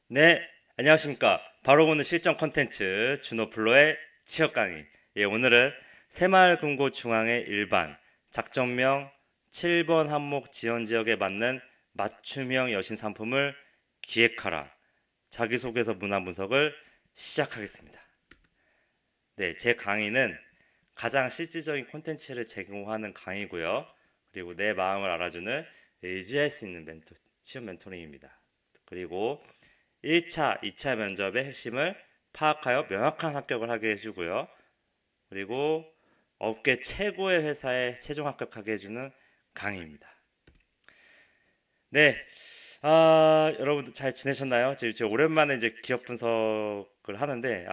네, 안녕하십니까. 바로 보는 실전 콘텐츠 준호플로의 취업 강의. 오늘은 새마을금고 중앙의 일반 작전명 7번 항목 지원 지역에 맞는 맞춤형 여신 상품을 기획하라. 자기소개서 문화 분석을 시작하겠습니다. 네, 제 강의는 가장 실질적인 콘텐츠를 제공하는 강의고요. 그리고 내 마음을 알아주는 의지할 수 있는 취업 멘토링입니다. 그리고 1차, 2차 면접의 핵심을 파악하여 명확한 합격을 하게 해주고요. 그리고 업계 최고의 회사에 최종 합격하게 해주는 강의입니다. 네, 여러분들 잘 지내셨나요? 제가 오랜만에 이제 기업 분석을 하는데,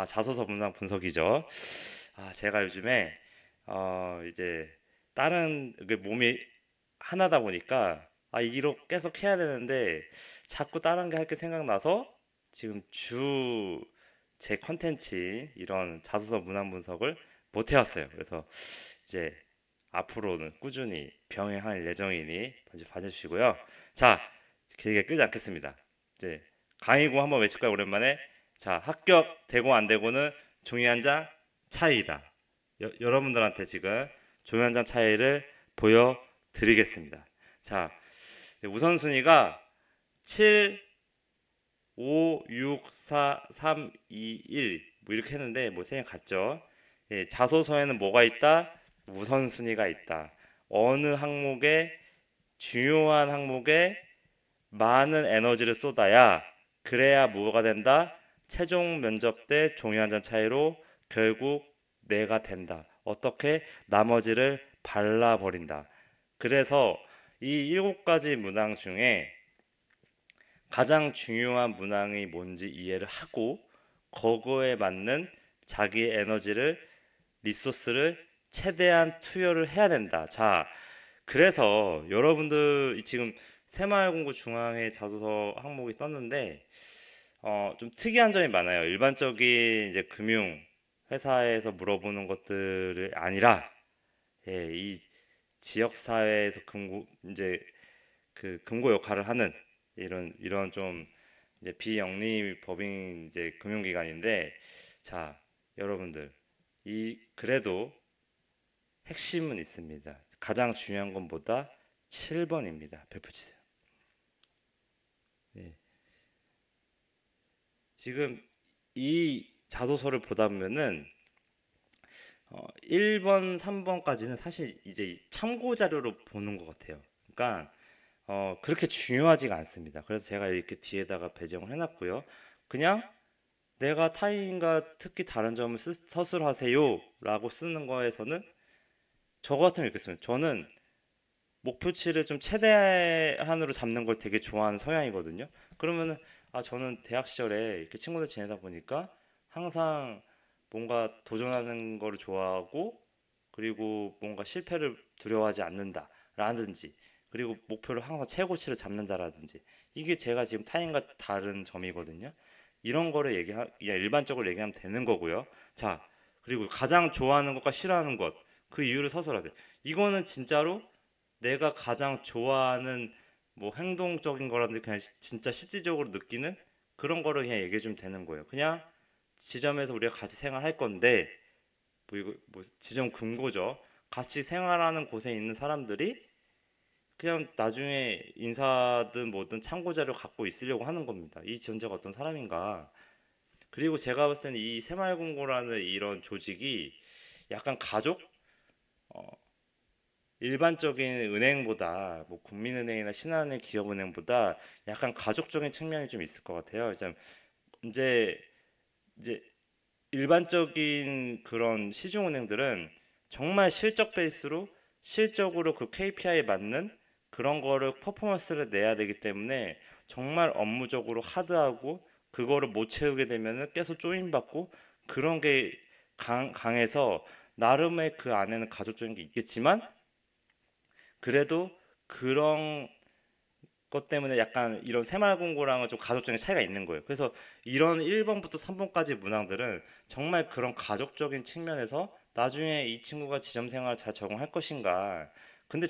자소서 문항 분석이죠. 제가 요즘에, 이제, 다른, 몸이 하나다 보니까, 이로 계속 해야 되는데, 자꾸 다른 게 할 게 생각나서, 지금 제 컨텐츠, 이런 자소서 문항 분석을 못 해왔어요. 그래서, 이제, 앞으로는 꾸준히 병행할 예정이니 봐주시고요. 자, 길게 끌지 않겠습니다. 이제 강의고 한번 외칠까요, 오랜만에? 자, 합격되고 안 되고는 종이 한 장 차이다. 여러분들한테 지금 종이 한 장 차이를 보여드리겠습니다. 자, 우선순위가 7, 5, 6, 4, 3, 2, 1 뭐 이렇게 했는데 뭐 생각 같죠? 자소서에는 뭐가 있다? 우선순위가 있다. 어느 항목에 중요한 항목에 많은 에너지를 쏟아야 그래야 뭐가 된다? 최종 면접 때 종이 한 장 차이로 결국 내가 된다. 어떻게 나머지를 발라버린다. 그래서 이 7가지 문항 중에 가장 중요한 문항이 뭔지 이해를 하고 그거에 맞는 자기의 에너지를 리소스를 최대한 투여를 해야 된다. 자, 그래서 여러분들 지금 새마을공고 중앙에 자소서 항목이 떴는데 좀 특이한 점이 많아요. 일반적인 이제 금융 회사에서 물어보는 것들이 아니라 이 지역 사회에서 금고 역할을 하는 이런 좀 이제 비영리 법인 이제 금융기관인데 자, 여러분들 그래도 핵심은 있습니다. 가장 중요한 건 뭐다? 7번입니다. 펼쳐주세요. 네. 지금 이 자소서를 보다 보면은 1번, 3번까지는 사실 이제 참고 자료로 보는 것 같아요. 그러니까 그렇게 중요하지가 않습니다. 그래서 제가 이렇게 뒤에다가 배정을 해놨고요. 그냥 내가 타인과 특히 다른 점을 서술하세요 라고 쓰는 거에서는 저 같으면 이렇게 씁니다. 저는 목표치를 좀 최대한으로 잡는 걸 되게 좋아하는 성향이거든요. 그러면은 저는 대학 시절에 이렇게 친구들 지내다 보니까 항상 뭔가 도전하는 거를 좋아하고 그리고 뭔가 실패를 두려워하지 않는다라든지 그리고 목표를 항상 최고치를 잡는다라든지 이게 제가 지금 타인과 다른 점이거든요. 이런 거를 그냥 일반적으로 얘기하면 되는 거고요. 자, 그리고 가장 좋아하는 것과 싫어하는 것, 그 이유를 서술하세요. 이거는 진짜로 내가 가장 좋아하는 뭐 행동적인 거라든지 그냥 진짜 실질적으로 느끼는 그런 거를 그냥 얘기해 주면 되는 거예요. 그냥 지점에서 우리가 같이 생활할 건데 뭐 이거 뭐 지점 금고죠. 같이 생활하는 곳에 있는 사람들이 그냥 나중에 인사든 뭐든 참고 자료 갖고 있으려고 하는 겁니다. 이 전제가 어떤 사람인가. 그리고 제가 봤을 때는 이 새마을금고라는 이런 조직이 약간 가족 일반적인 은행보다 뭐 국민은행이나 신한은행, 기업은행보다 약간 가족적인 측면이 좀 있을 것 같아요. 이제 이제 일반적인 그런 시중은행들은 정말 실적 베이스로 실적으로 그 KPI에 맞는 그런 거를 퍼포먼스를 내야 되기 때문에 정말 업무적으로 하드하고 그거를 못 채우게 되면은 계속 조인받고 그런 게 강해서 나름의 그 안에는 가족적인 게 있겠지만 그래도 그런 것 때문에 약간 이런 새마을금고랑은 좀 가족적인 차이가 있는 거예요. 그래서 이런 1번부터 3번까지 문항들은 정말 그런 가족적인 측면에서 나중에 이 친구가 지점 생활 잘 적응할 것인가. 근데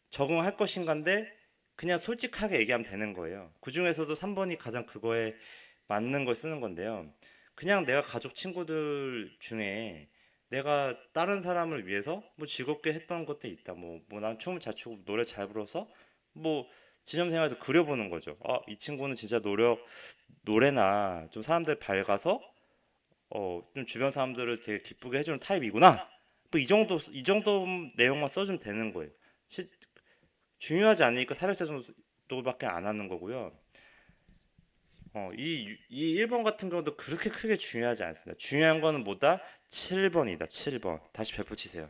적응할 것인가인데 그냥 솔직하게 얘기하면 되는 거예요. 그 중에서도 3번이 가장 그거에 맞는 걸 쓰는 건데요. 그냥 내가 가족 친구들 중에 내가 다른 사람을 위해서 뭐 즐겁게 했던 것도 있다. 난 춤을 잘 추고 노래 잘 불어서 뭐 지점생활에서 그려보는 거죠. 이 친구는 진짜 노래나 좀 사람들 밝아서 좀 주변 사람들을 되게 기쁘게 해주는 타입이구나. 뭐 이 정도 내용만 써주면 되는 거예요. 중요하지 않으니까 404정도밖에 안 하는 거고요. 이 1번 같은 경우도 그렇게 크게 중요하지 않습니다. 중요한 거는 뭐다? 7번이다. 7번. 다시 별표 치세요.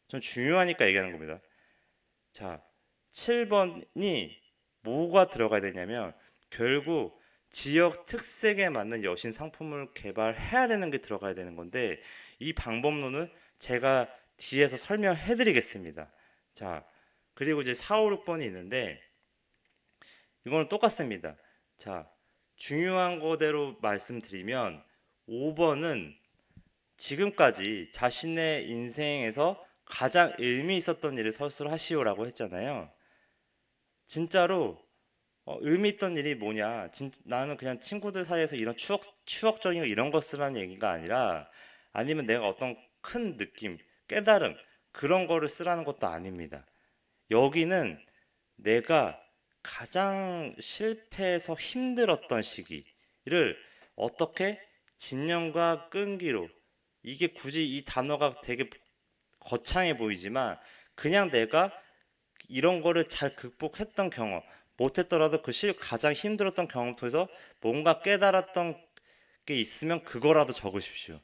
전 중요하니까 얘기하는 겁니다. 자, 7번이 뭐가 들어가야 되냐면 결국 지역 특색에 맞는 여신 상품을 개발해야 되는 게 들어가야 되는 건데 이 방법론은 제가 뒤에서 설명해 드리겠습니다. 자, 그리고 이제 4, 5, 6번이 있는데 이거는 똑같습니다. 자, 중요한 거대로 말씀드리면 5번은 지금까지 자신의 인생에서 가장 의미 있었던 일을 서술하시오라고 했잖아요. 진짜로 의미 있던 일이 뭐냐? 나는 그냥 친구들 사이에서 이런 추억적인 거 이런 거 쓰라는 얘기가 아니라 아니면 내가 어떤 큰 느낌, 깨달음 그런 거를 쓰라는 것도 아닙니다. 여기는 내가 가장 실패해서 힘들었던 시기를 어떻게 집념과 끈기로 이게 굳이 이 단어가 되게 거창해 보이지만 그냥 내가 이런 거를 잘 극복했던 경험 못했더라도 가장 힘들었던 경험 통해서 뭔가 깨달았던 게 있으면 그거라도 적으십시오.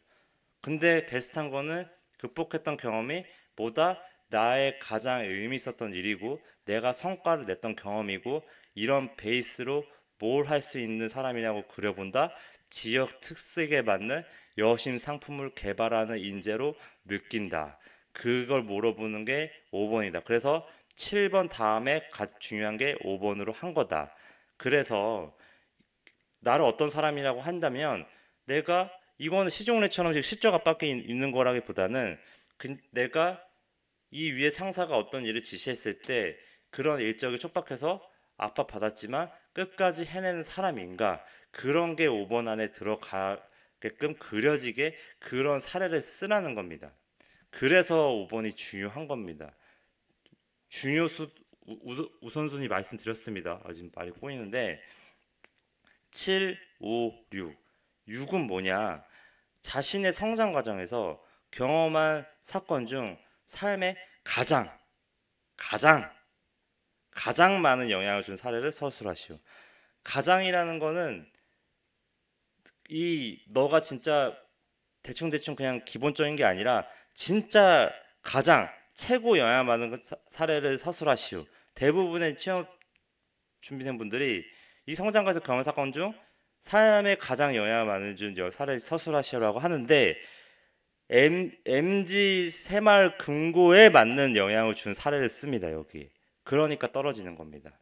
근데 베스트한 거는 극복했던 경험이 뭐다? 나의 가장 의미 있었던 일이고 내가 성과를 냈던 경험이고 이런 베이스로 뭘 할 수 있는 사람이냐고 그려본다. 지역 특색에 맞는 여심 상품을 개발하는 인재로 느낀다. 그걸 물어보는 게 5번이다. 그래서 7번 다음에 중요한 게 5번으로 한 거다. 그래서 나를 어떤 사람이라고 한다면 내가 이거는 시종례처럼 지금 실적 압박에 있는 거라기보다는 내가 이 위에 상사가 어떤 일을 지시했을 때 그런 일적이 촉박해서 압박받았지만 끝까지 해내는 사람인가 그런 게 5번 안에 들어가게끔 그려지게 그런 사례를 쓰라는 겁니다. 그래서 5번이 중요한 겁니다. 우선순위 말씀드렸습니다. 지금 말이 꼬이는데 7, 5, 6 6은 뭐냐? 자신의 성장 과정에서 경험한 사건 중 삶에 가장 많은 영향을 준 사례를 서술하시오. 가장이라는 거는 너가 진짜 대충 그냥 기본적인 게 아니라 진짜 가장 최고 영향을 받는 사례를 서술하시오. 대부분의 취업 준비생분들이 이 성장과에서 경험 사건 중 삶에 가장 영향을 많이 준 사례를 서술하시라고 하는데 MG 새마을 금고에 맞는 영향을 준 사례를 씁니다. 여기. 그러니까 떨어지는 겁니다.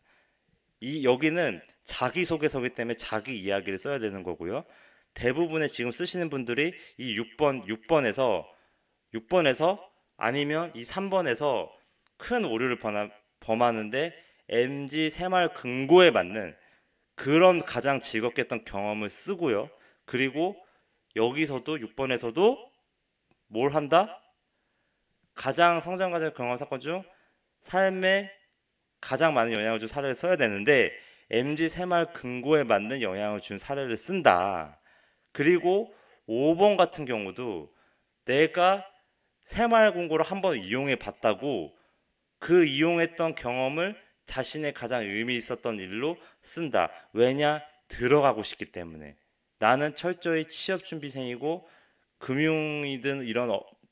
여기는 자기소개서이기 때문에 자기 이야기를 써야 되는 거고요. 대부분의 지금 쓰시는 분들이 이 6번에서 아니면 이 3번에서 큰 오류를 범하는데 MG 새마을 금고에 맞는 그런 가장 즐겁게 했던 경험을 쓰고요. 그리고 여기서도 6번에서도 뭘 한다? 가장 성장 과정 경험 사건 중 삶에 가장 많은 영향을 준 사례를 써야 되는데 MG 새마을 금고에 맞는 영향을 준 사례를 쓴다. 그리고 5번 같은 경우도 내가 새마을 금고를 한번 이용해 봤다고 그 이용했던 경험을 자신의 가장 의미 있었던 일로 쓴다. 왜냐? 들어가고 싶기 때문에. 나는 철저히 취업 준비생이고 금융이든 이런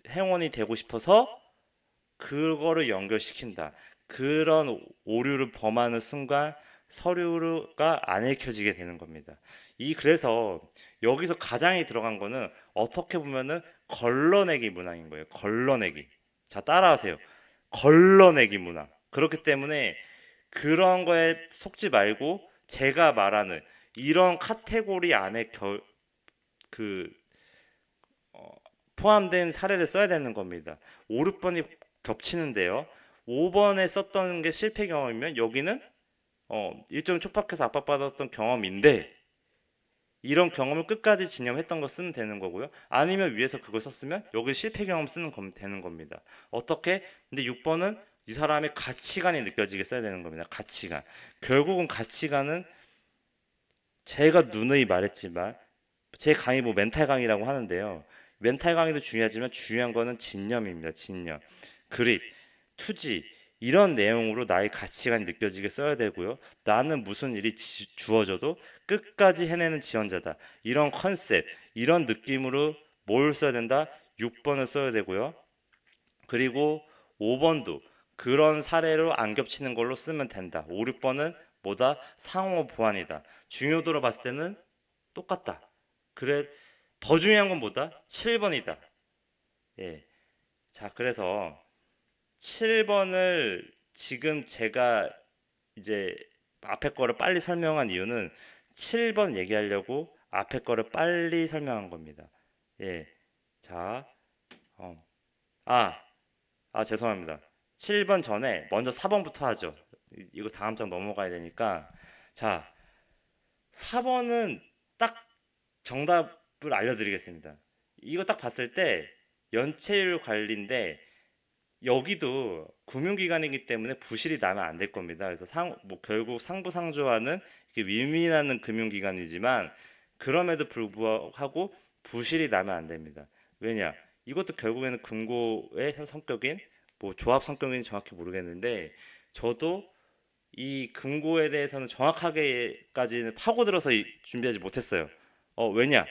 행원이 되고 싶어서 그거를 연결시킨다. 그런 오류를 범하는 순간 서류가 안 읽혀지게 되는 겁니다. 그래서 여기서 가장이 들어간 거는 어떻게 보면은 걸러내기 문항인 거예요. 걸러내기. 자, 따라하세요. 걸러내기 문항. 그렇기 때문에 그런 거에 속지 말고 제가 말하는 이런 카테고리 안에 포함된 사례를 써야 되는 겁니다. 5, 6번이 겹치는데요. 5번에 썼던 게 실패 경험이면 여기는 일종의 촉박해서 압박받았던 경험인데 이런 경험을 끝까지 지념했던 거 쓰면 되는 거고요. 아니면 위에서 그걸 썼으면 여기 실패 경험 쓰는 거 되는 겁니다. 어떻게? 근데 6번은 이 사람의 가치관이 느껴지게 써야 되는 겁니다. 가치관. 결국은 가치관은 제가 누누이 말했지만 제 강의 뭐 멘탈 강의라고 하는데요. 멘탈 강의도 중요하지만 중요한 거는 진념입니다. 진념. 그립, 투지 이런 내용으로 나의 가치관이 느껴지게 써야 되고요. 나는 무슨 일이 주어져도 끝까지 해내는 지원자다. 이런 컨셉, 이런 느낌으로 뭘 써야 된다? 6번을 써야 되고요. 그리고 5번도 그런 사례로 안 겹치는 걸로 쓰면 된다. 5, 6번은 뭐다? 상호 보완이다. 중요도로 봤을 때는 똑같다. 그래, 더 중요한 건 뭐다? 7번이다. 예. 자, 그래서 7번을 지금 제가 이제 앞에 거를 빨리 설명한 이유는 7번 얘기하려고 앞에 거를 빨리 설명한 겁니다. 예. 자, 죄송합니다. 7번 전에 먼저 4번부터 하죠. 이거 다음 장 넘어가야 되니까. 자, 4번은 딱 정답을 알려드리겠습니다. 이거 딱 봤을 때 연체율 관리인데 여기도 금융기관이기 때문에 부실이 나면 안 될 겁니다. 그래서 결국 상부상조하는 위민하는 금융기관이지만 그럼에도 불구하고 부실이 나면 안 됩니다. 왜냐? 이것도 결국에는 금고의 성격인 뭐 조합 성격인지 정확히 모르겠는데 저도 이 금고에 대해서는 정확하게까지는 파고들어서 준비하지 못했어요. 왜냐?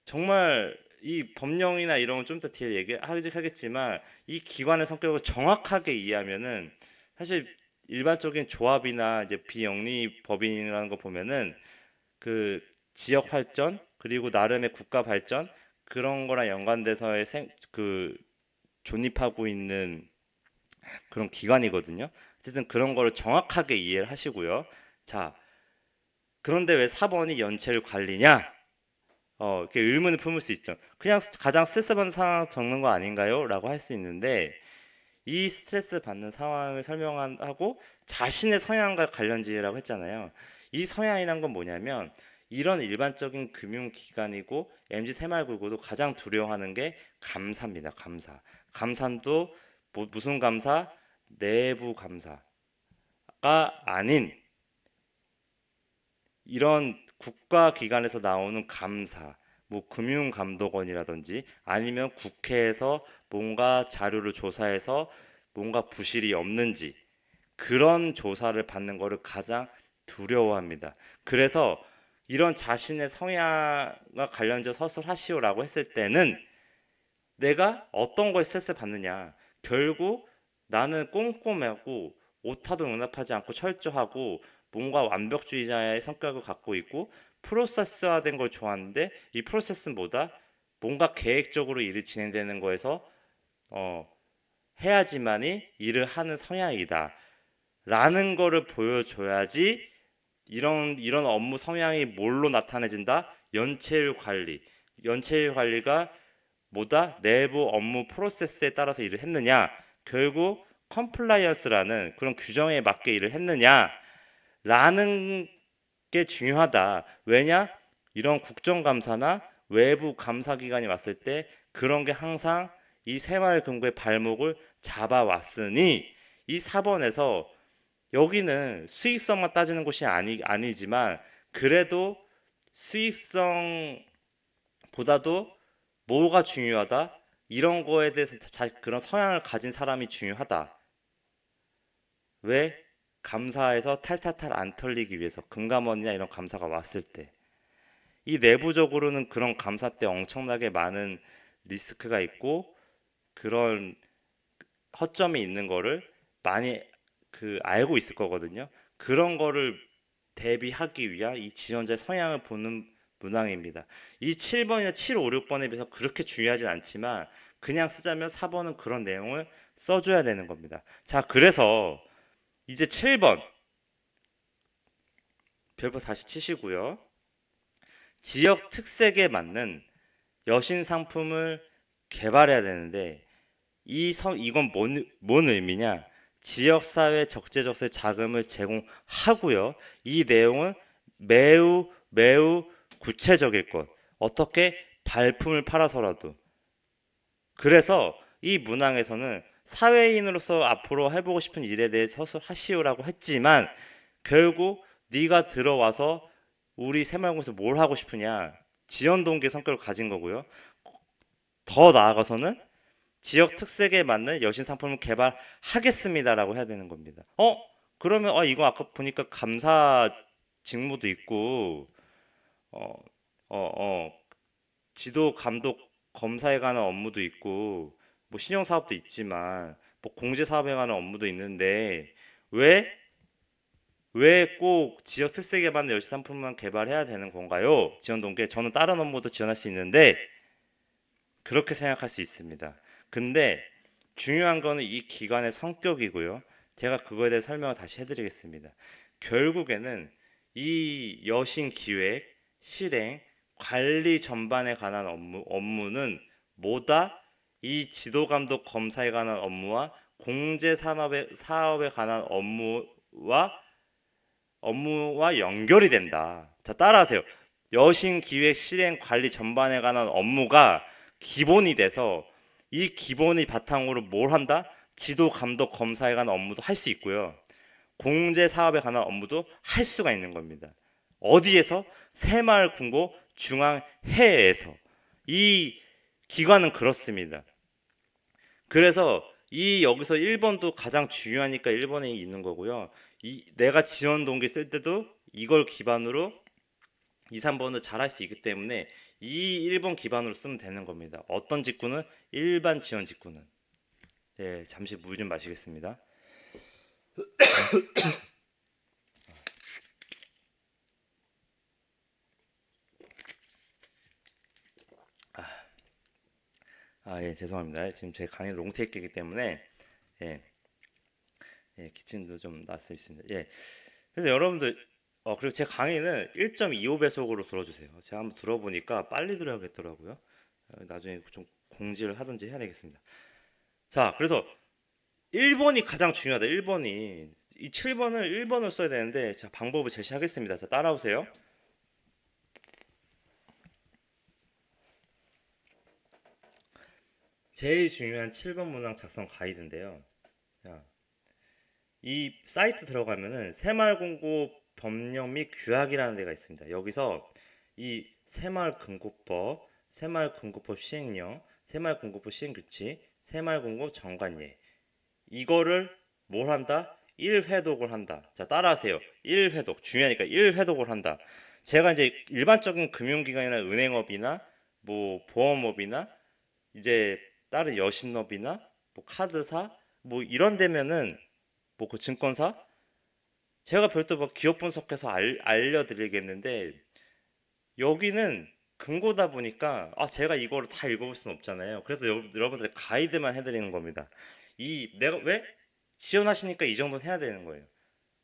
정말 이 법령이나 이런 건 좀 더 뒤에 얘기하겠지만 이 기관의 성격을 정확하게 이해하면은 사실 일반적인 조합이나 이제 비영리 법인이라는 거 보면은 그 지역 발전 그리고 나름의 국가 발전 그런 거랑 연관돼서의 존립하고 있는 그런 기관이거든요. 어쨌든 그런 거를 정확하게 이해를 하시고요. 자, 그런데 왜 4번이 연체율 관리냐? 이렇게 의문을 품을 수 있죠. 그냥 가장 스트레스 받는 상황 적는 거 아닌가요? 라고 할 수 있는데 이 스트레스 받는 상황을 설명하고 자신의 성향과 관련지라고 했잖아요. 이 성향이란 건 뭐냐면 이런 일반적인 금융기관이고 MZ 새마을금고도 가장 두려워하는 게 감사입니다. 감사. 감사도 무슨 감사? 내부 감사가 아닌 이런 국가기관에서 나오는 감사, 뭐 금융감독원이라든지 아니면 국회에서 뭔가 자료를 조사해서 뭔가 부실이 없는지 그런 조사를 받는 것을 가장 두려워합니다. 그래서 이런 자신의 성향과 관련해서 서술하시오라고 했을 때는 내가 어떤 거에 스트레스 받느냐. 결국 나는 꼼꼼하고 오타도 용납하지 않고 철저하고 뭔가 완벽주의자의 성격을 갖고 있고 프로세스화된 걸 좋아하는데 이 프로세스는 뭐다? 뭔가 계획적으로 일이 진행되는 거에서 해야지만이 일을 하는 성향이다. 라는 거를 보여줘야지 이런 업무 성향이 뭘로 나타내진다? 연체율 관리. 연체율 관리가 뭐다? 내부 업무 프로세스에 따라서 일을 했느냐? 결국 컴플라이언스라는 그런 규정에 맞게 일을 했느냐? 라는 게 중요하다. 왜냐? 이런 국정감사나 외부 감사기관이 왔을 때 그런 게 항상 이 새마을금고의 발목을 잡아왔으니 이 4번에서 여기는 수익성만 따지는 곳이 아니지만 그래도 수익성보다도 뭐가 중요하다? 이런 거에 대해서 그런 성향을 가진 사람이 중요하다. 왜? 감사에서 탈탈탈 안 털리기 위해서 금감원이나 이런 감사가 왔을 때 이 내부적으로는 그런 감사 때 엄청나게 많은 리스크가 있고 그런 허점이 있는 거를 많이 알고 있을 거거든요. 그런 거를 대비하기 위한 이 지원자의 성향을 보는 문항입니다. 이 7번이나 7, 5, 6번에 비해서 그렇게 중요하진 않지만 그냥 쓰자면 4번은 그런 내용을 써줘야 되는 겁니다. 자, 그래서 이제 7번 별표 다시 치시고요. 지역 특색에 맞는 여신 상품을 개발해야 되는데 이건 뭔 의미냐? 지역사회 적재적소에 자금을 제공하고요. 이 내용은 매우 구체적일 것. 어떻게? 발품을 팔아서라도. 그래서 이 문항에서는 사회인으로서 앞으로 해보고 싶은 일에 대해 서술하시오라고 했지만 결국 네가 들어와서 우리 새마을공고에서 뭘 하고 싶으냐? 지원동기 성격을 가진 거고요. 더 나아가서는 지역 특색에 맞는 여신 상품을 개발하겠습니다라고 해야 되는 겁니다. 그러면 이거 아까 보니까 감사 직무도 있고 지도 감독 검사에 관한 업무도 있고 뭐 신용 사업도 있지만 뭐 공제 사업에 관한 업무도 있는데 왜 꼭 지역 특색에 맞는 여신 상품만 개발해야 되는 건가요? 지원 동기에 저는 다른 업무도 지원할 수 있는데 그렇게 생각할 수 있습니다. 근데 중요한 거는 이 기관의 성격이고요. 제가 그거에 대해 설명을 다시 해드리겠습니다. 결국에는 이 여신 기획, 실행, 관리 전반에 관한 업무는 뭐다? 이 지도감독 검사에 관한 업무와 공제 사업에 관한 업무와 연결이 된다. 자, 따라하세요. 여신 기획, 실행, 관리 전반에 관한 업무가 기본이 돼서 이 기본이 바탕으로 뭘 한다? 지도, 감독, 검사에 관한 업무도 할 수 있고요. 공제 사업에 관한 업무도 할 수가 있는 겁니다. 어디에서? 새마을금고 중앙회에서. 이 기관은 그렇습니다. 그래서 여기서 1번도 가장 중요하니까 1번에 있는 거고요. 내가 지원 동기 쓸 때도 이걸 기반으로 2, 3번을 잘 할 수 있기 때문에 이 1번 기반으로 쓰면 되는 겁니다. 어떤 직구는? 일반 지원 직구는. 네, 잠시 물 좀 마시겠습니다. 예, 죄송합니다. 지금 제 강의 롱테이크이기 때문에 기침도 좀 날 수 있습니다. 그래서 여러분들 그리고 제 강의는 1.25배속으로 들어주세요. 제가 한번 들어보니까 빨리 들어야겠더라고요. 나중에 좀 공지를 하든지 해야 되겠습니다. 자, 그래서 1번이 가장 중요하다. 1번이 이 7번을 1번을 써야 되는데 자, 방법을 제시하겠습니다. 자, 따라오세요. 제일 중요한 7번 문항 작성 가이드인데요. 자, 이 사이트 들어가면은 새마을금고 법령 및 규약이라는 데가 있습니다. 여기서 이 새마을금고법, 새마을금고법 시행령, 새마을금고법 시행규칙, 새마을금고 정관예 이거를 뭘 한다? 1회독을 한다. 자, 따라하세요. 1회독 중요하니까 1회독을 한다. 제가 이제 일반적인 금융기관이나 은행업이나 뭐 보험업이나 이제 다른 여신업이나 뭐 카드사 뭐 이런 데면은 뭐 그 증권사 제가 별도 뭐 기업 분석해서 알려드리겠는데 여기는 금고다 보니까 제가 이거를 다 읽어볼 수는 없잖아요. 그래서 여러분들 가이드만 해드리는 겁니다. 내가 왜 지원하시니까 이 정도는 해야 되는 거예요.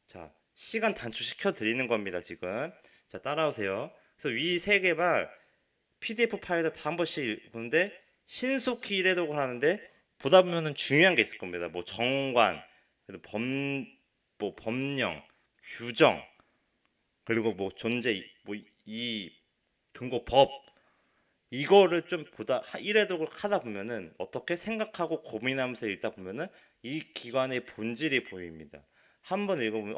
자, 시간 단축시켜 드리는 겁니다. 지금 자, 따라오세요. 그래서 위 세 개만 PDF 파일을 다 한 번씩 보는데 신속히 일회독을 하는데 보다 보면은 중요한 게 있을 겁니다. 뭐 정관, 법령, 규정, 그리고 뭐 존재, 뭐 이 금고법 이거를 좀 보다 1회독을 하다 보면은 어떻게 생각하고 고민하면서 읽다 보면은 이 기관의 본질이 보입니다. 한번 읽어보면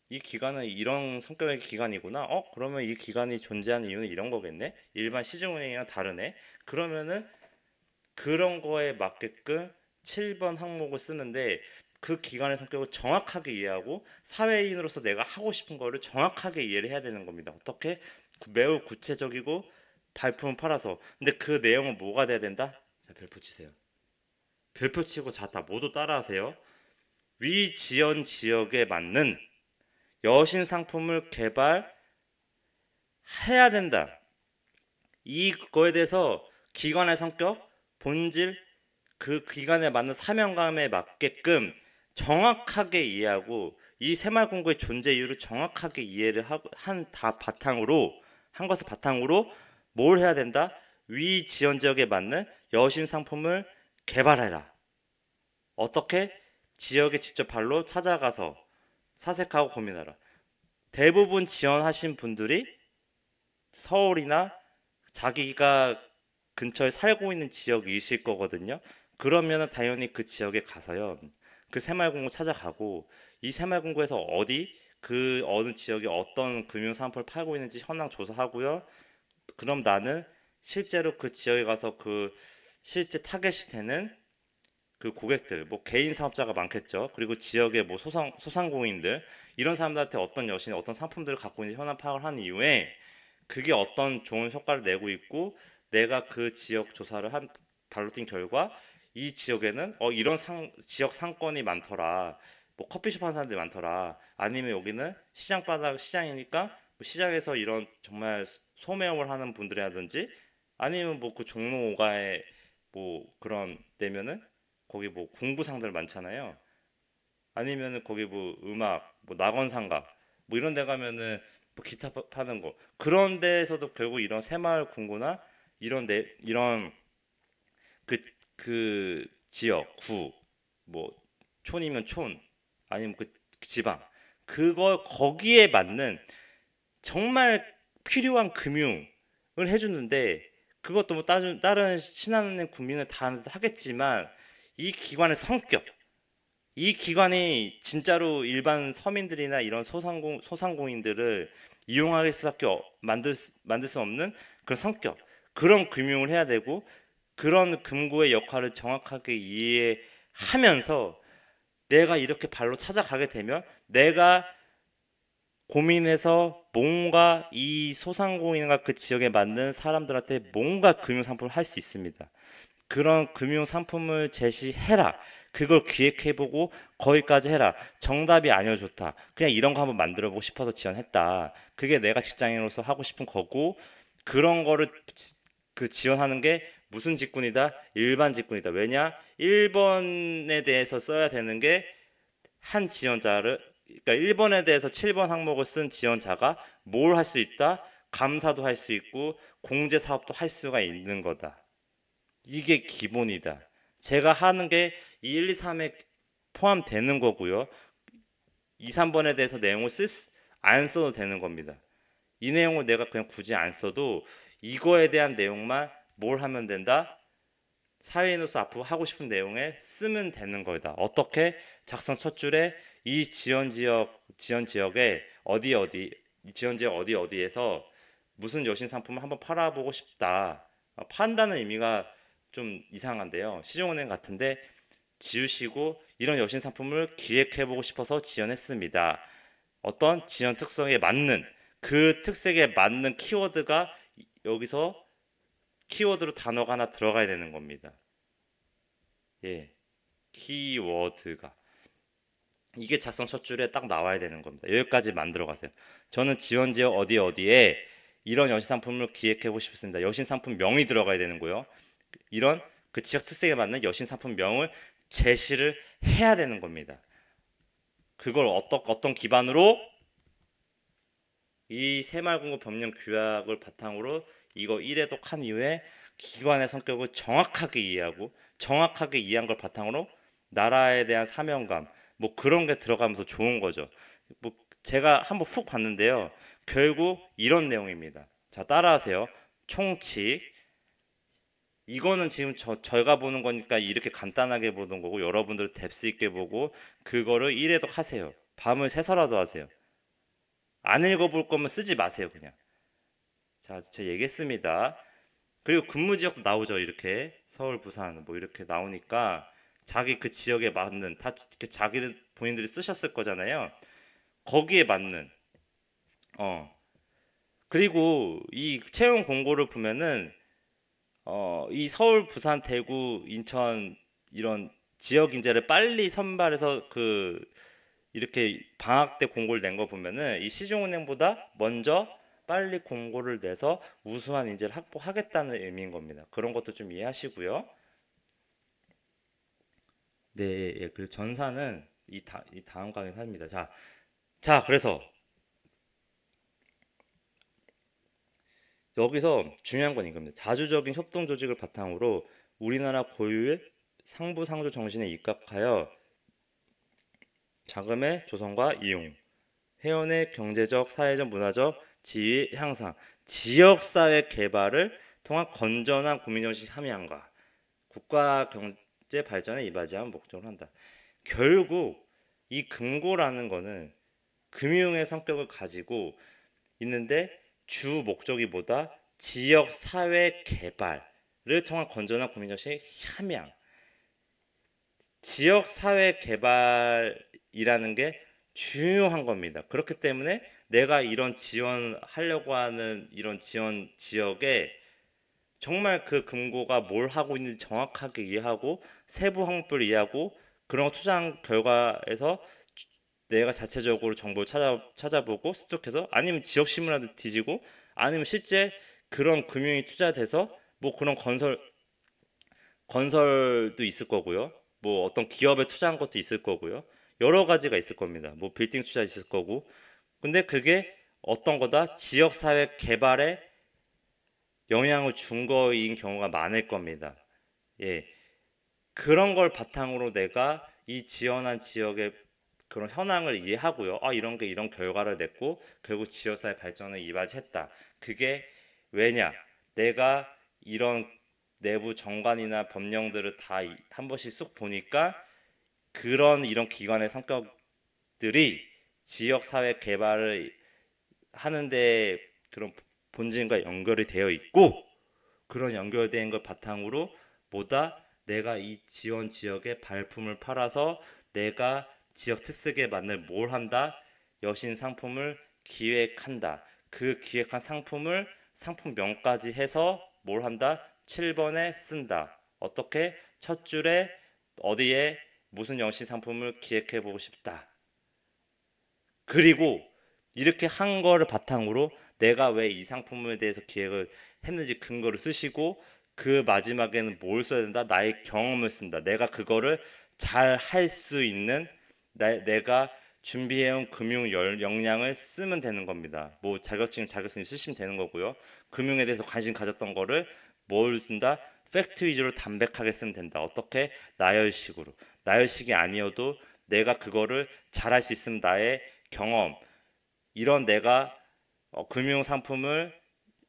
이 기관은 이런 성격의 기관이구나. 그러면 이 기관이 존재하는 이유는 이런 거겠네. 일반 시중은행이랑 다르네. 그러면은 그런 거에 맞게끔 7번 항목을 쓰는데 그 기관의 성격을 정확하게 이해하고 사회인으로서 내가 하고 싶은 거를 정확하게 이해를 해야 되는 겁니다. 어떻게? 매우 구체적이고 발품을 팔아서. 근데 그 내용은 뭐가 돼야 된다? 자, 별표 치세요. 별표 치고 자, 다 모두 따라하세요. 위 지원 지역에 맞는 여신 상품을 개발해야 된다. 이거에 대해서 기관의 성격, 본질, 그 기관에 맞는 사명감에 맞게끔 정확하게 이해하고 이 새마을금고의 존재 이유를 정확하게 이해를 한 것을 바탕으로 뭘 해야 된다? 위 지원 지역에 맞는 여신 상품을 개발해라. 어떻게? 지역에 직접 발로 찾아가서 사색하고 고민하라. 대부분 지원하신 분들이 서울이나 자기가 근처에 살고 있는 지역이실 거거든요. 그러면은 당연히 그 지역에 가서요. 그 새마을금고 찾아가고, 이 새마을금고에서 그 어느 지역에 어떤 금융상품을 팔고 있는지 현황 조사하고요. 그럼 나는 실제로 그 지역에 가서 그 실제 타겟이 되는 그 고객들, 뭐 개인 사업자가 많겠죠. 그리고 지역의 뭐 소상공인들, 이런 사람들한테 어떤 여신이 어떤 상품들을 갖고 있는지 현황 파악을 한 이후에 그게 어떤 좋은 효과를 내고 있고, 내가 그 지역 조사를 한 발로 뛴 결과 이 지역에는 이런 지역 상권이 많더라. 뭐 커피숍 하는 사람들이 많더라. 아니면 여기는 시장바닥 시장이니까 뭐 시장에서 이런 정말 소매업을 하는 분들이라든지, 아니면 뭐 그 종로 5가에 뭐 그런 데면은 거기 뭐 공부상들 많잖아요. 아니면은 거기 뭐 음악, 뭐 낙원상가, 뭐 이런 데 가면은 뭐 기타 파는 거. 그런 데에서도 결국 이런 새마을 금고나 이런 그, 그 지역, 뭐 촌이면 촌, 아니면 그 지방. 거기에 맞는 정말 필요한 금융을 해주는데, 그것도 뭐 다른 신한은행 국민을 다 하겠지만, 이 기관의 성격, 이 기관이 진짜로 일반 서민들이나 이런 소상공인들을 이용할 수밖에 만들 수 없는 그런 성격, 그런 금융을 해야 되고, 그런 금고의 역할을 정확하게 이해하면서 내가 이렇게 발로 찾아가게 되면 내가 고민해서 뭔가 이 소상공인과 그 지역에 맞는 사람들한테 뭔가 금융 상품을 할 수 있습니다. 그런 금융 상품을 제시해라. 그걸 기획해보고 거기까지 해라. 정답이 아니어 좋다. 그냥 이런 거 한번 만들어보고 싶어서 지원했다. 그게 내가 직장인으로서 하고 싶은 거고, 그런 거를 지원하는 게 무슨 직군이다? 일반 직군이다. 왜냐? 1번에 대해서 써야 되는 게 한 지원자를, 그러니까 1번에 대해서 7번 항목을 쓴 지원자가 뭘 할 수 있다? 감사도 할 수 있고 공제 사업도 할 수가 있는 거다. 이게 기본이다. 제가 하는 게 1, 2, 3에 포함되는 거고요. 2, 3번에 대해서 내용을 안 써도 되는 겁니다. 이 내용을 내가 그냥 굳이 안 써도 이거에 대한 내용만 뭘 하면 된다? 사회인으로서 앞으로 하고 싶은 내용에 쓰면 되는 거다. 어떻게? 작성 첫 줄에 이 지원 지역에 이 지원 지역 어디에서 무슨 여신 상품을 한번 팔아보고 싶다. 판다는 의미가 좀 이상한데요. 시중은행 같은데 지우시고 이런 여신 상품을 기획해보고 싶어서 지원했습니다. 어떤 지원 특성에 맞는, 그 특색에 맞는 키워드가 여기서 키워드로 단어가 하나 들어가야 되는 겁니다. 예, 키워드가 이게 작성 첫 줄에 딱 나와야 되는 겁니다. 여기까지 만들어 가세요. 저는 지원 지역 어디에 이런 여신 상품을 기획해보고 싶습니다. 여신 상품 명이 들어가야 되는 거예요. 이런 그 지역 특색에 맞는 여신 상품 명을 제시를 해야 되는 겁니다. 그걸 어떤 기반으로? 이 새마을금고 법령 규약을 바탕으로 이거 1회독 한 이후에 기관의 성격을 정확하게 이해하고, 정확하게 이해한 걸 바탕으로 나라에 대한 사명감, 뭐 그런 게 들어가면서 좋은 거죠. 뭐 제가 한번 훅 봤는데요. 결국 이런 내용입니다. 자, 따라하세요. 총칙. 이거는 지금 저희가 보는 거니까 이렇게 간단하게 보는 거고, 여러분들 뎁스 있게 보고 그거를 1회독 하세요. 밤을 새서라도 하세요. 안 읽어볼 거면 쓰지 마세요, 그냥. 자, 제가 얘기했습니다. 그리고 근무 지역도 나오죠. 이렇게 서울, 부산 뭐 이렇게 나오니까 자기 그 지역에 맞는, 다 자기는 본인들이 쓰셨을 거잖아요. 거기에 맞는. 그리고 이 채용 공고를 보면은 이 서울, 부산, 대구, 인천 이런 지역 인재를 빨리 선발해서 이렇게 방학 때 공고를 낸 거 보면은 이 시중은행보다 먼저 빨리 공고를 내서 우수한 인재를 확보하겠다는 의미인 겁니다. 그런 것도 좀 이해하시고요. 네, 예. 그리고 전사는 이 다음 강의에서 합니다. 자, 그래서 여기서 중요한 건 이겁니다. 자주적인 협동 조직을 바탕으로 우리나라 고유의 상부상조 정신에 입각하여 자금의 조성과 이용, 회원의 경제적, 사회적, 문화적 지위 향상, 지역사회 개발을 통한 건전한 국민정신 함양과 국가 경제 발전에 이바지한 목적으로 한다. 결국 이 금고라는 거는 금융의 성격을 가지고 있는데 주 목적이 뭐다? 지역 사회 개발을 통한 건전한 국민정신의 함양. 지역 사회 개발이라는 게 중요한 겁니다. 그렇기 때문에 내가 이런 지원하려고 하는 이런 지원 지역에 정말 그 금고가 뭘 하고 있는지 정확하게 이해하고 세부 항목별을 이해하고 그런 거 투자한 결과에서 내가 자체적으로 정보를 찾아보고 습득해서 아니면 지역 신문이라도 뒤지고 아니면 실제 그런 금융이 투자돼서 뭐 그런 건설도 있을 거고요. 뭐 어떤 기업에 투자한 것도 있을 거고요. 여러 가지가 있을 겁니다. 뭐 빌딩 투자 있을 거고. 근데 그게 어떤 거다? 지역 사회 개발에 영향을 준 거인 경우가 많을 겁니다. 예. 그런 걸 바탕으로 내가 이 지원한 지역의 그런 현황을 이해하고요. 아, 이런 게 이런 결과를 냈고 결국 지역사회 발전을 이바지했다. 그게 왜냐? 내가 이런 내부 정관이나 법령들을 다 한 번씩 쑥 보니까 그런 이런 기관의 성격들이 지역사회 개발을 하는데 그런 본질과 연결이 되어 있고 그런 연결된 걸 바탕으로 뭐다? 내가 이 지원 지역에 발품을 팔아서 내가 지역 특색에 맞는 뭘 한다? 여신 상품을 기획한다. 그 기획한 상품을 상품명까지 해서 뭘 한다? 7번에 쓴다. 어떻게? 첫 줄에 어디에 무슨 여신 상품을 기획해 보고 싶다. 그리고 이렇게 한 거를 바탕으로 내가 왜 이 상품에 대해서 기획을 했는지 근거를 쓰시고 그 마지막에는 뭘 써야 된다? 나의 경험을 쓴다. 내가 그거를 잘 할 수 있는 내가 준비해온 금융 역량을 쓰면 되는 겁니다. 뭐 자격증 쓰시면 되는 거고요. 금융에 대해서 관심 가졌던 거를 뭘 쓴다? 팩트 위주로 담백하게 쓰면 된다. 어떻게? 나열식으로. 나열식이 아니어도 내가 그거를 잘 할 수 있으면 나의 경험, 이런 내가 금융 상품을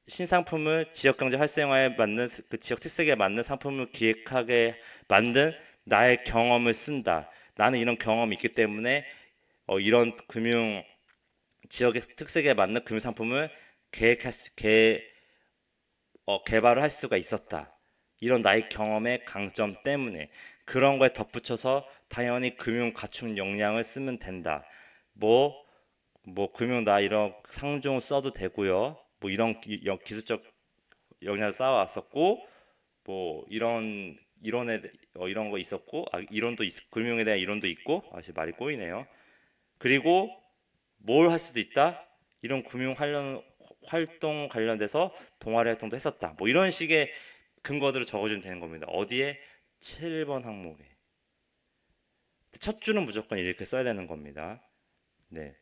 신상품을 지역 경제 활성화에 맞는 그 지역 특색에 맞는 상품을 기획하게 만든 나의 경험을 쓴다. 나는 이런 경험이 있기 때문에 이런 금융 지역의 특색에 맞는 금융 상품을 개발을 할 수가 있었다. 이런 나의 경험의 강점 때문에 그런 거에 덧붙여서 당연히 금융 갖춘 역량을 쓰면 된다. 뭐 금융 나 이런 상종 써도 되고요. 뭐 이런 기술적 역량을 쌓아왔었고 뭐 이런 거 있었고 금융에 대한 이론도 있고 말이 꼬이네요. 그리고 뭘 할 수도 있다. 이런 금융 활동 관련돼서 동아리 활동도 했었다. 뭐 이런 식의 근거들을 적어주면 되는 겁니다. 어디에? 7번 항목에. 첫 줄은 무조건 이렇게 써야 되는 겁니다. 네.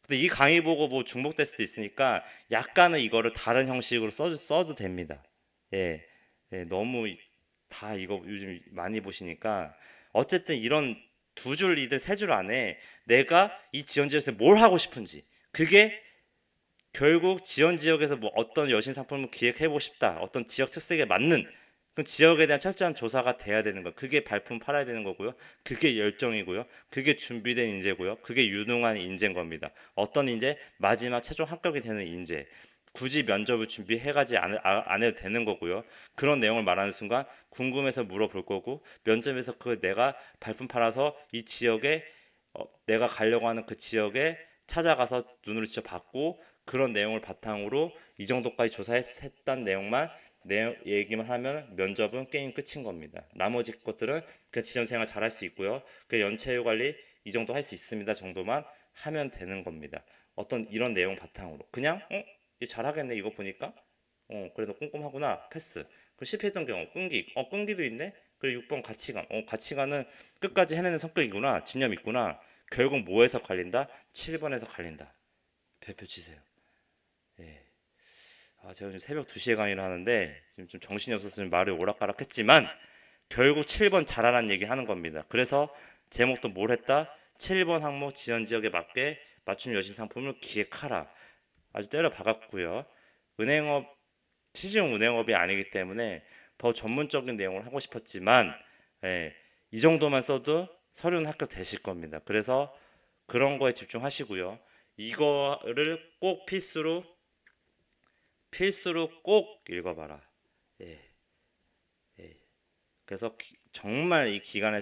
근데 이 강의 보고 뭐 중복될 수도 있으니까 약간은 이거를 다른 형식으로 써도 됩니다. 예, 너무 다 이거 요즘 많이 보시니까 어쨌든 이런 두 줄이든 세 줄 안에 내가 이 지원 지역에서 뭘 하고 싶은지 그게 결국 지원 지역에서 뭐 어떤 여신 상품을 기획해보고 싶다. 어떤 지역 특색에 맞는 그 지역에 대한 철저한 조사가 돼야 되는 거. 그게 발품 팔아야 되는 거고요. 그게 열정이고요. 그게 준비된 인재고요. 그게 유능한 인재인 겁니다. 어떤 인재? 마지막 최종 합격이 되는 인재. 굳이 면접을 준비해가지 안 해도 되는 거고요. 그런 내용을 말하는 순간 궁금해서 물어볼 거고 면접에서 그 내가 발품 팔아서 이 지역에 내가 가려고 하는 그 지역에 찾아가서 눈으로 직접 받고 그런 내용을 바탕으로 이 정도까지 조사했던 내용만 얘기만 하면 면접은 게임 끝인 겁니다. 나머지 것들은 그 지점 생활 잘 할 수 있고요. 그 연체율 관리 이 정도 할 수 있습니다 정도만 하면 되는 겁니다. 어떤 이런 내용 바탕으로 그냥 얘 잘하겠네 이거 보니까 그래도 꼼꼼하구나 패스. 그 실패했던 경우 끈기도 있네. 그리고 6번 가치관. 가치관은 끝까지 해내는 성격이구나. 진념 있구나. 결국 뭐에서 갈린다? 7번에서 갈린다. 별표 치세요. 예. 제가 지금 새벽 2시에 강의를 하는데 지금 좀 정신이 없어서 좀 말을 오락가락했지만 결국 7번 잘하라는 얘기 하는 겁니다. 그래서 제목도 뭘 했다? 7번 항목 지원 지역에 맞게 맞춤 여신 상품을 기획하라. 아주 때려 박았고요. 은행업, 시중 은행업이 아니기 때문에 더 전문적인 내용을 하고 싶었지만, 예, 이 정도만 써도 서류는 합격되실 겁니다. 그래서 그런 거에 집중하시고요. 이거를 꼭 필수로 꼭 읽어봐라. 예, 예. 그래서 정말 이 기관에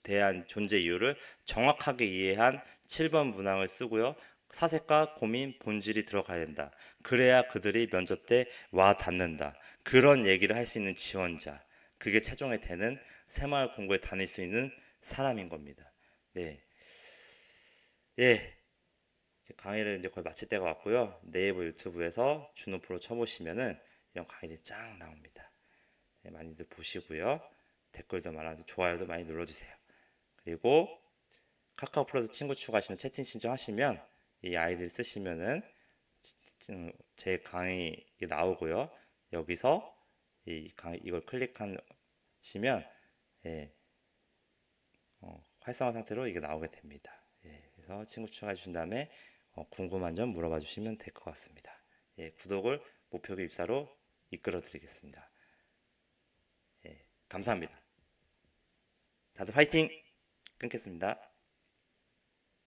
대한 존재 이유를 정확하게 이해한 7번 문항을 쓰고요. 사색과 고민, 본질이 들어가야 된다. 그래야 그들이 면접 때 와 닿는다. 그런 얘기를 할 수 있는 지원자. 그게 최종에 되는 새마을 공고에 다닐 수 있는 사람인 겁니다. 네. 예. 이제 강의를 이제 거의 마칠 때가 왔고요. 네이버 유튜브에서 준호 프로 쳐보시면은 이런 강의들이 쫙 나옵니다. 네, 많이들 보시고요. 댓글도 많아서 좋아요도 많이 눌러주세요. 그리고 카카오 플러스 친구 추가하시는 채팅 신청하시면 이 아이디를 쓰시면은 제 강의 나오고요. 여기서 이 강의 이걸 클릭하시면 예, 활성화 상태로 이게 나오게 됩니다. 예, 그래서 친구 추가해 주신 다음에 궁금한 점 물어봐 주시면 될 것 같습니다. 예, 구독을 목표교 입사로 이끌어 드리겠습니다. 예, 감사합니다. 다들 화이팅! 끊겠습니다.